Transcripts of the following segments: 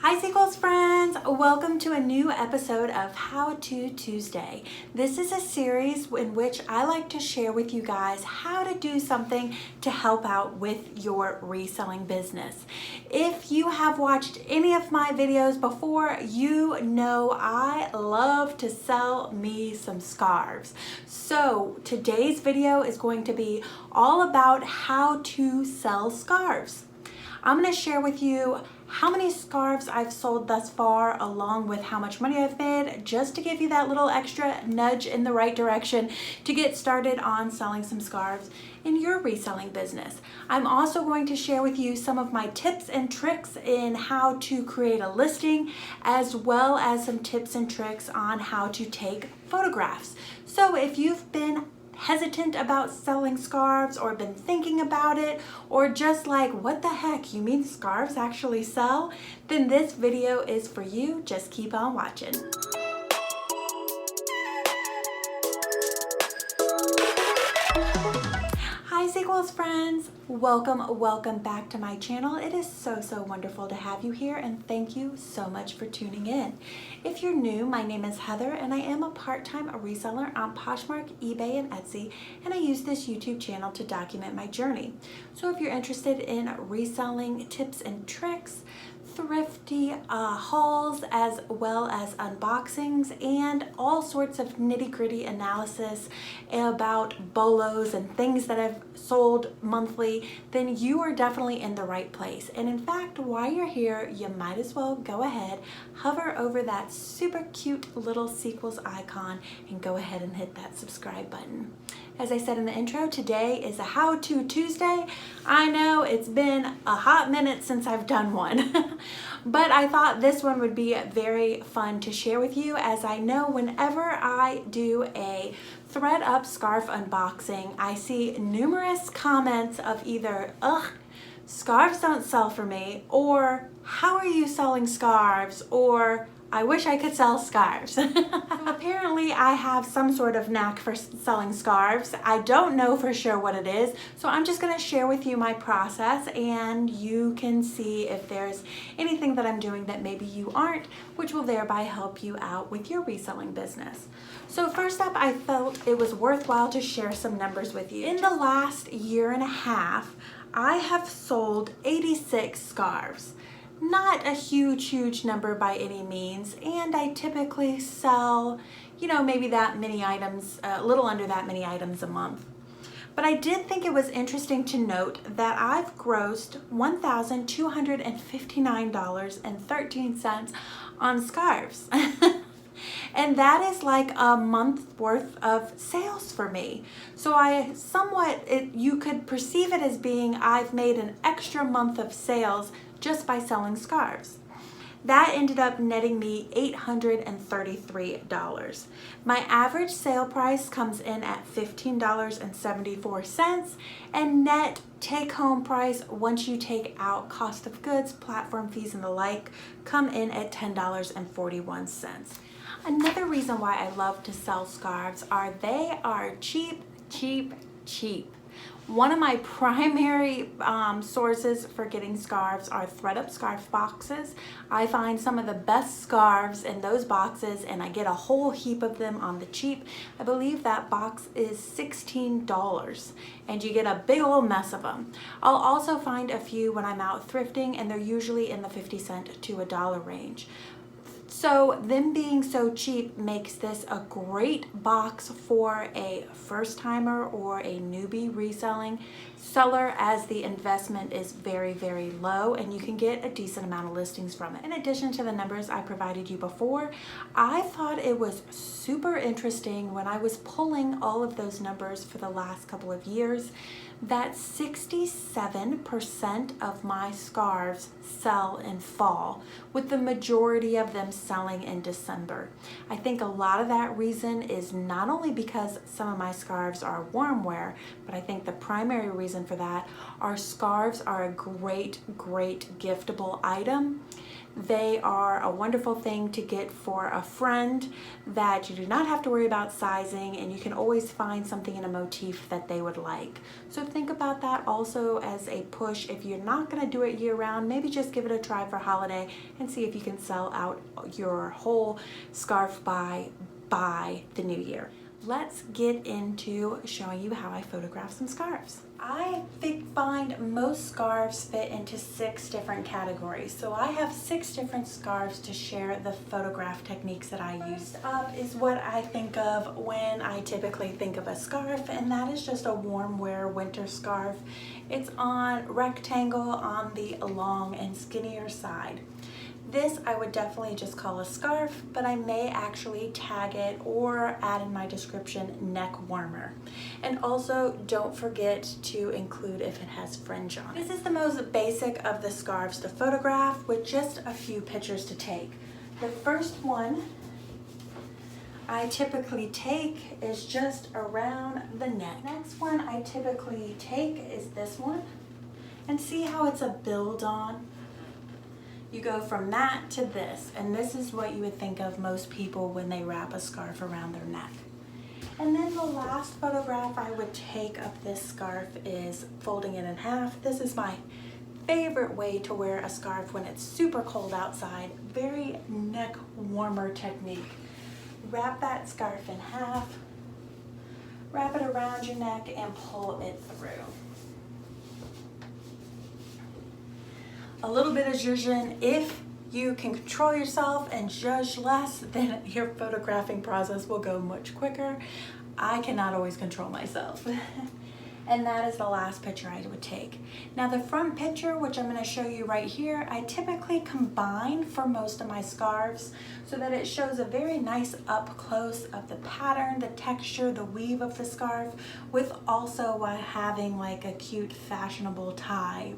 Hi Sequels friends! Welcome to a new episode of How To Tuesday. This is a series in which I like to share with you guys how to do something to help out with your reselling business. If you have watched any of my videos before, you know I love to sell me some scarves. So today's video is going to be all about how to sell scarves. I'm going to share with you how many scarves I've sold thus far, along with how much money I've made, just to give you that little extra nudge in the right direction to get started on selling some scarves in your reselling business. I'm also going to share with you some of my tips and tricks in how to create a listing, as well as some tips and tricks on how to take photographs. So if you've been hesitant about selling scarves or been thinking about it, or just like, what the heck, you mean scarves actually sell? Then this video is for you. Just keep on watching. Hi Sequels friends, welcome back to my channel. It is so wonderful to have you here, and thank you so much for tuning in. If you're new, my name is Heather and I am a part-time reseller on Poshmark, eBay, and Etsy, and I use this YouTube channel to document my journey. So if you're interested in reselling tips and tricks, thrifty hauls, as well as unboxings, and all sorts of nitty-gritty analysis about bolos and things that I've sold monthly, then you are definitely in the right place. And in fact, while you're here, you might as well go ahead, hover over that super cute little Sequels icon, and go ahead and hit that subscribe button. As I said in the intro, today is a How To Tuesday. I know it's been a hot minute since I've done one, but I thought this one would be very fun to share with you, as I know whenever I do a thread up scarf unboxing, I see numerous comments of either, ugh, scarves don't sell for me, or how are you selling scarves, or I wish I could sell scarves. So apparently I have some sort of knack for selling scarves. I don't know for sure what it is, so I'm just going to share with you my process, and you can see if there's anything that I'm doing that maybe you aren't, which will thereby help you out with your reselling business. So first up, I felt it was worthwhile to share some numbers with you. In the last year and a half, I have sold 86 scarves. Not a huge number by any means, and I typically sell, maybe that many items, a little under that many items a month. But I did think it was interesting to note that I've grossed $1,259.13 on scarves. And that is like a month worth of sales for me. So you could perceive it as being I've made an extra month of sales just by selling scarves. That ended up netting me $833. My average sale price comes in at $15.74, and net take-home price, once you take out cost of goods, platform fees, and the like, come in at $10.41. Another reason why I love to sell scarves are they are cheap. One of my primary sources for getting scarves are thread-up scarf boxes. I find some of the best scarves in those boxes, and I get a whole heap of them on the cheap. I believe that box is $16, and you get a big old mess of them. I'll also find a few when I'm out thrifting, and they're usually in the 50-cent to $1 range. So them being so cheap makes this a great box for a first-timer or a newbie reselling seller, as the investment is very low and you can get a decent amount of listings from it. In addition to the numbers I provided you before, I thought it was super interesting when I was pulling all of those numbers for the last couple of years that 67% of my scarves sell in fall, with the majority of them selling in December. I think a lot of that reason is not only because some of my scarves are warm wear, but I think the primary reason for that are scarves are a great giftable item. They are a wonderful thing to get for a friend that you do not have to worry about sizing, and you can always find something in a motif that they would like. So think about that also as a push. If you're not going to do it year round, maybe just give it a try for holiday and see if you can sell out your whole scarf by the new year. Let's get into showing you how I photograph some scarves. I find most scarves fit into 6 different categories. So I have 6 different scarves to share the photograph techniques that I use. First up is what I think of when I typically think of a scarf, and that is just a warm wear winter scarf. It's on rectangle on the long and skinnier side. This I would definitely just call a scarf, but I may actually tag it or add in my description neck warmer. And also don't forget to include if it has fringe on it. This is the most basic of the scarves to photograph with just a few pictures to take. The first one I typically take is just around the neck. Next one I typically take is this one, and see how it's a build on. You go from that to this, and this is what you would think of most people when they wrap a scarf around their neck. And then the last photograph I would take of this scarf is folding it in half. This is my favorite way to wear a scarf when it's super cold outside. Very neck warmer technique. Wrap that scarf in half, wrap it around your neck, and pull it through. A little bit of zhuzhin. If you can control yourself and zhuzh less, then your photographing process will go much quicker. I cannot always control myself. And that is the last picture I would take. Now the front picture, which I'm going to show you right here, I typically combine for most of my scarves so that it shows a very nice up close of the pattern, the texture, the weave of the scarf, with also having like a cute fashionable tie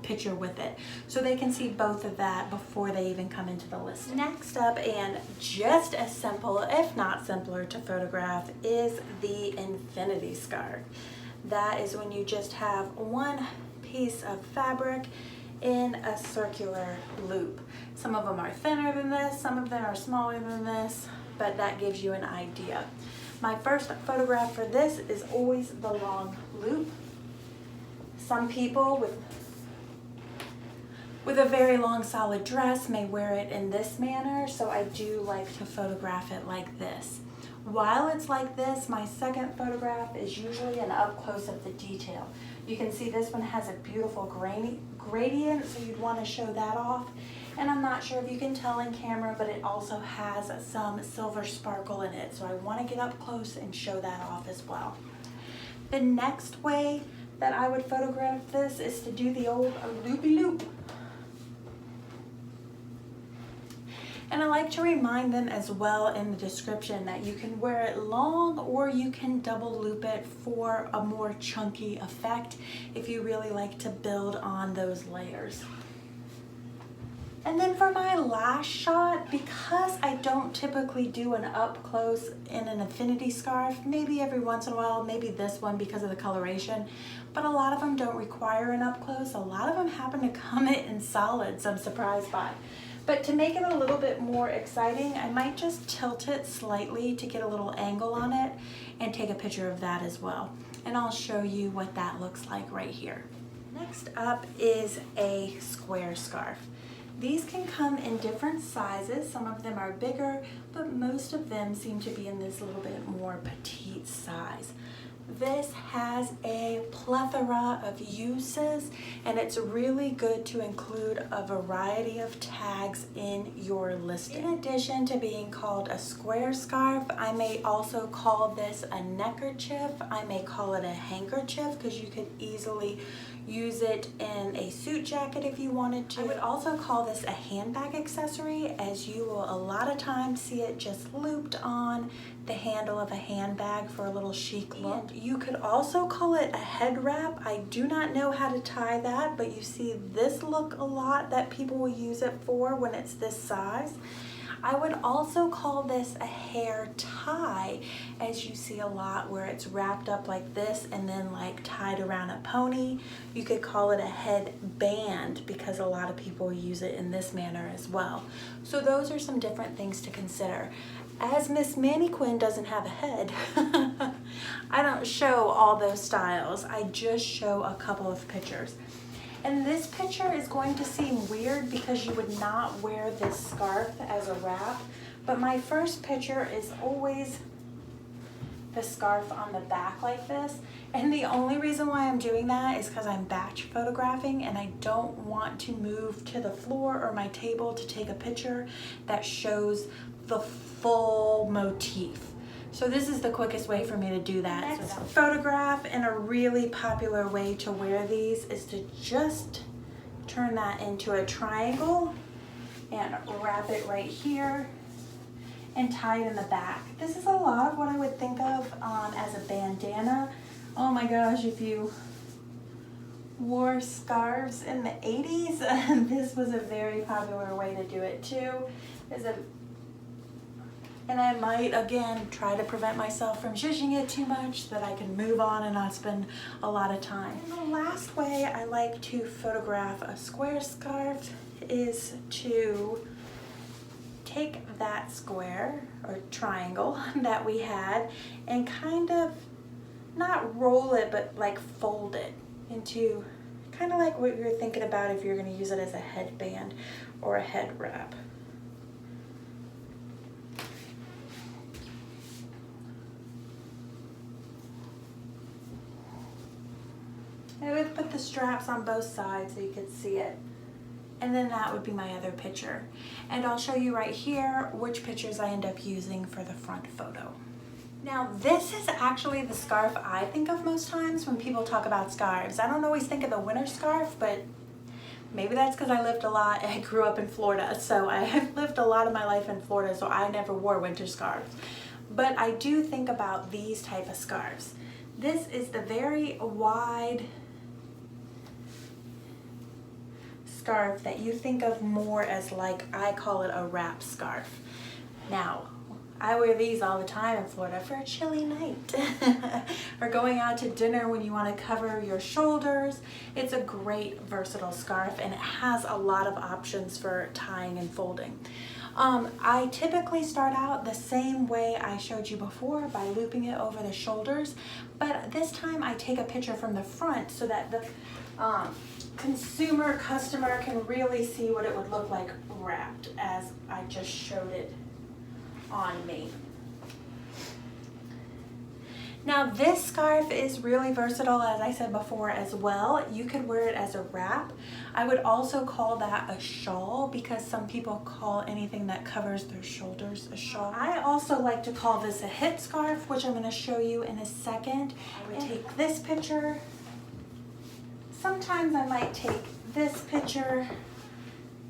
picture with it, so they can see both of that before they even come into the list. Next up, and just as simple, if not simpler to photograph, is the infinity scarf. That is when you just have one piece of fabric in a circular loop. Some of them are thinner than this, some of them are smaller than this, but that gives you an idea. My first photograph for this is always the long loop. Some people with a very long solid dress may wear it in this manner, so I do like to photograph it like this. While it's like this, my second photograph is usually an up close of the detail. You can see this one has a beautiful gradient, so you'd want to show that off. And I'm not sure if you can tell in camera, but it also has some silver sparkle in it, so I want to get up close and show that off as well. The next way that I would photograph this is to do the old loopy-loop. And I like to remind them as well in the description that you can wear it long or you can double loop it for a more chunky effect if you really like to build on those layers. And then for my last shot, because I don't typically do an up close in an infinity scarf, maybe every once in a while, maybe this one because of the coloration, but a lot of them don't require an up close. A lot of them happen to come in solids, I'm surprised by. But to make it a little bit more exciting, I might just tilt it slightly to get a little angle on it and take a picture of that as well. And I'll show you what that looks like right here. Next up is a square scarf. These can come in different sizes. Some of them are bigger, but most of them seem to be in this little bit more petite size. This has a plethora of uses, and it's really good to include a variety of tags in your listing. In addition to being called a square scarf, I may also call this a neckerchief. I may call it a handkerchief because you could easily use it in a suit jacket if you wanted to. I would also call this a handbag accessory, as you will a lot of times see it just looped on the handle of a handbag for a little chic look. And you could also call it a head wrap. I do not know how to tie that, but you see this look a lot that people will use it for when it's this size. I would also call this a hair tie, as you see a lot where it's wrapped up like this and then like tied around a pony. You could call it a headband because a lot of people use it in this manner as well. So those are some different things to consider. As Miss Mannequin doesn't have a head, I don't show all those styles. I just show a couple of pictures. And this picture is going to seem weird because you would not wear this scarf as a wrap, but my first picture is always the scarf on the back like this. And the only reason why I'm doing that is because I'm batch photographing and I don't want to move to the floor or my table to take a picture that shows the full motif. So this is the quickest way for me to do that. Next photograph, and a really popular way to wear these is to just turn that into a triangle and wrap it right here and tie it in the back. This is a lot of what I would think of as a bandana. Oh my gosh, if you wore scarves in the 80s, this was a very popular way to do it too. And I might, again, try to prevent myself from zhuzhing it too much so that I can move on and not spend a lot of time. And the last way I like to photograph a square scarf is to take that square or triangle that we had and kind of not roll it, but like fold it into kind of like what you're thinking about if you're going to use it as a headband or a head wrap. I would put the straps on both sides so you could see it. And then that would be my other picture. And I'll show you right here which pictures I end up using for the front photo. Now this is actually the scarf I think of most times when people talk about scarves. I don't always think of the winter scarf, but maybe that's because I lived a lot. I grew up in Florida, so I have lived a lot of my life in Florida, so I never wore winter scarves. But I do think about these type of scarves. This is the very wide scarf that you think of more as, like, I call it a wrap scarf. Now, I wear these all the time in Florida for a chilly night or going out to dinner when you want to cover your shoulders. It's a great versatile scarf and it has a lot of options for tying and folding. I typically start out the same way I showed you before by looping it over the shoulders, but this time I take a picture from the front so that the customer can really see what it would look like wrapped as I just showed it on me. Now this scarf is really versatile, as I said before, as well. You could wear it as a wrap. I would also call that a shawl because some people call anything that covers their shoulders a shawl. I also like to call this a hip scarf, which I'm going to show you in a second. I would take this picture. Sometimes I might take this picture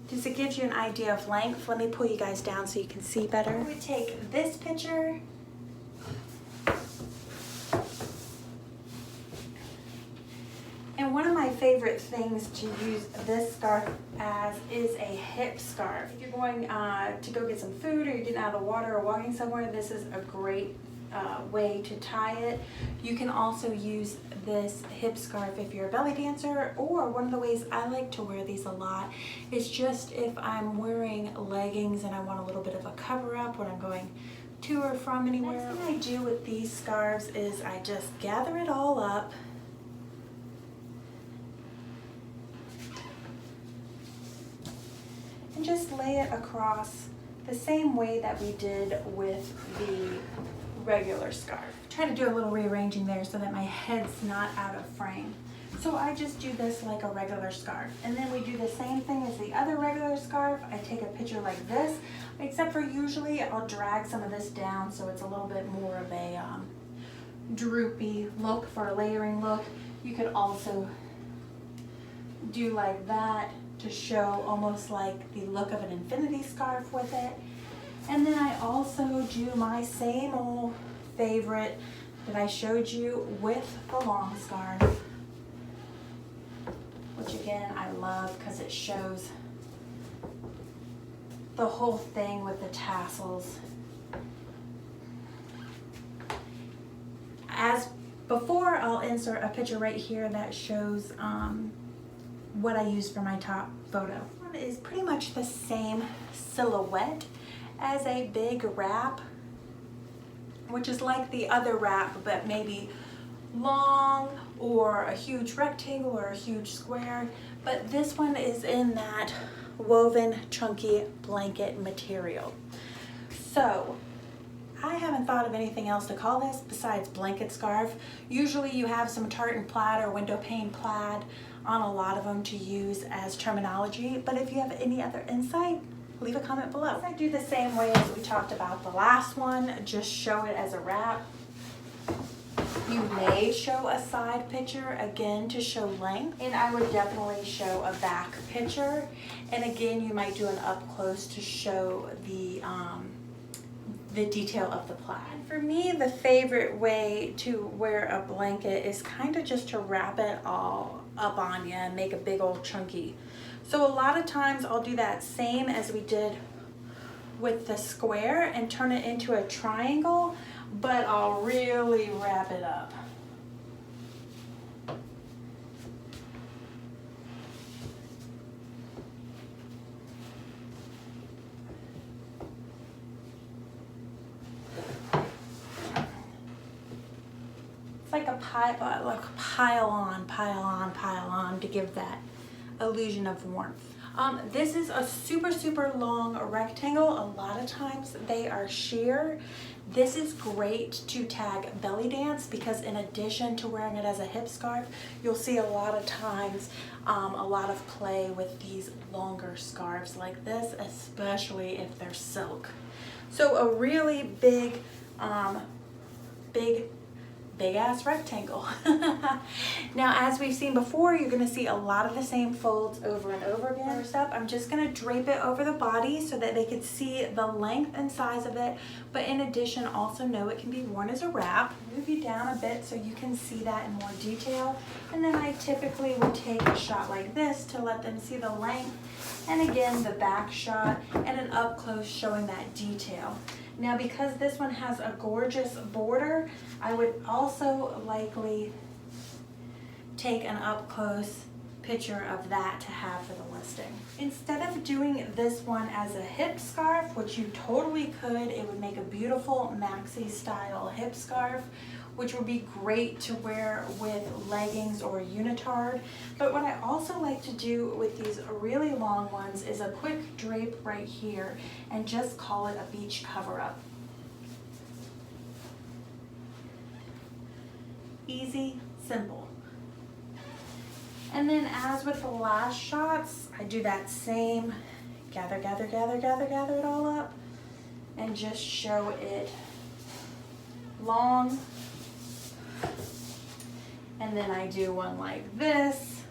because it gives you an idea of length. Let me pull you guys down so you can see better. I would take this picture and one of my favorite things to use this scarf as is a hip scarf. If you're going to go get some food or you're getting out of the water or walking somewhere, this is a great way to tie it. You can also use this hip scarf if you're a belly dancer, or one of the ways I like to wear these a lot is just if I'm wearing leggings and I want a little bit of a cover up when I'm going to or from anywhere. Next thing I do with these scarves is I just gather it all up and just lay it across the same way that we did with the regular scarf. Try to do a little rearranging there so that my head's not out of frame. So I just do this like a regular scarf. And then we do the same thing as the other regular scarf. I take a picture like this, except for usually I'll drag some of this down so it's a little bit more of a droopy look for a layering look. You could also do like that to show almost like the look of an infinity scarf with it. And then I also do my same old favorite that I showed you with the long scarf, which again I love because it shows the whole thing with the tassels. As before, I'll insert a picture right here that shows what I used for my top photo. It is pretty much the same silhouette as a big wrap, which is like the other wrap, but maybe long or a huge rectangle or a huge square. But this one is in that woven chunky blanket material. So I haven't thought of anything else to call this besides blanket scarf. Usually you have some tartan plaid or window pane plaid on a lot of them to use as terminology, but if you have any other insight, leave a comment below. I do the same way as we talked about the last one, just show it as a wrap. You may show a side picture again to show length, and I would definitely show a back picture, and again you might do an up close to show the detail of the plaid. And for me, the favorite way to wear a blanket is kind of just to wrap it all up on you and make a big old chunky. So a lot of times I'll do that same as we did with the square and turn it into a triangle, but I'll really wrap it up. It's like a pile on to give that illusion of warmth. This is a super long rectangle. A lot of times they are sheer. This is great to tag belly dance because in addition to wearing it as a hip scarf, you'll see a lot of times a lot of play with these longer scarves like this, especially if they're silk. So a really big ass rectangle. Now, as we've seen before, you're going to see a lot of the same folds over and over again. First up, I'm just going to drape it over the body so that they can see the length and size of it, but in addition also know it can be worn as a wrap. Move you down a bit so you can see that in more detail, and then I typically would take a shot like this to let them see the length, and again the back shot and an up close showing that detail. Now, because this one has a gorgeous border, I would also likely take an up-close picture of that to have for the listing. Instead of doing this one as a hip scarf, which you totally could, it would make a beautiful maxi style hip scarf, which would be great to wear with leggings or a unitard. But what I also like to do with these really long ones is a quick drape right here and just call it a beach cover-up. Easy, simple. And then as with the last shots, I do that same, gather it all up and just show it long. And then I do one like this.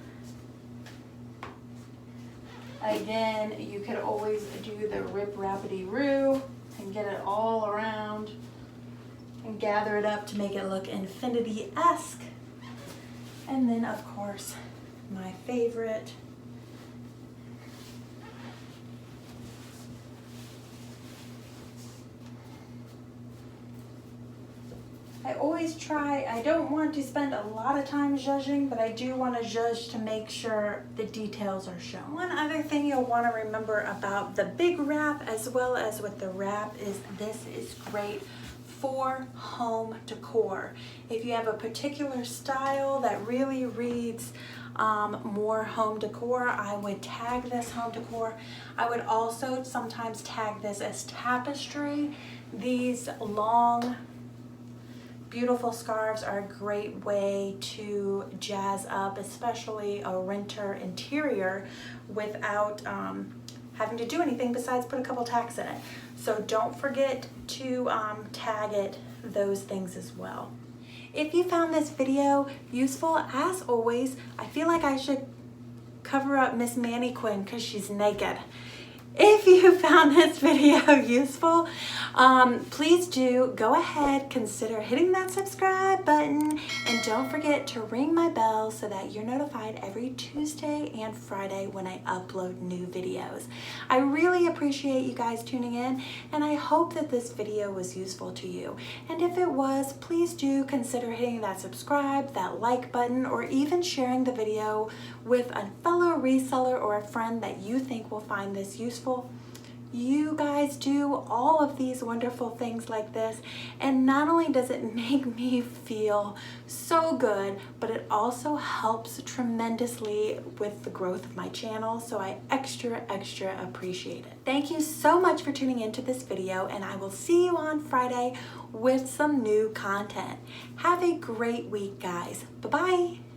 Again, you could always do the rip-rappity-roo and get it all around and gather it up to make it look infinity-esque. And then, of course, my favorite, I always try, I don't want to spend a lot of time zhuzhing, but I do want to zhuzh to make sure the details are shown. One other thing you'll want to remember about the big wrap as well as with the wrap is this is great for home decor. If you have a particular style that really reads more home decor, I would tag this home decor. I would also sometimes tag this as tapestry. These long, beautiful scarves are a great way to jazz up, especially a winter interior, without having to do anything besides put a couple tacks in it. So don't forget to tag it those things as well. If you found this video useful, as always, I feel like I should cover up Miss Manny Quinn because she's naked. If you found this video useful, please do go ahead, consider hitting that subscribe button, and don't forget to ring my bell so that you're notified every Tuesday and Friday when I upload new videos. I really appreciate you guys tuning in, and I hope that this video was useful to you. And if it was, please do consider hitting that subscribe, that like button, or even sharing the video with a fellow reseller or a friend that you think will find this useful. You guys do all of these wonderful things like this, and not only does it make me feel so good, but it also helps tremendously with the growth of my channel, so I extra appreciate it. Thank you so much for tuning into this video, and I will see you on Friday with some new content. Have a great week, guys. Bye-bye.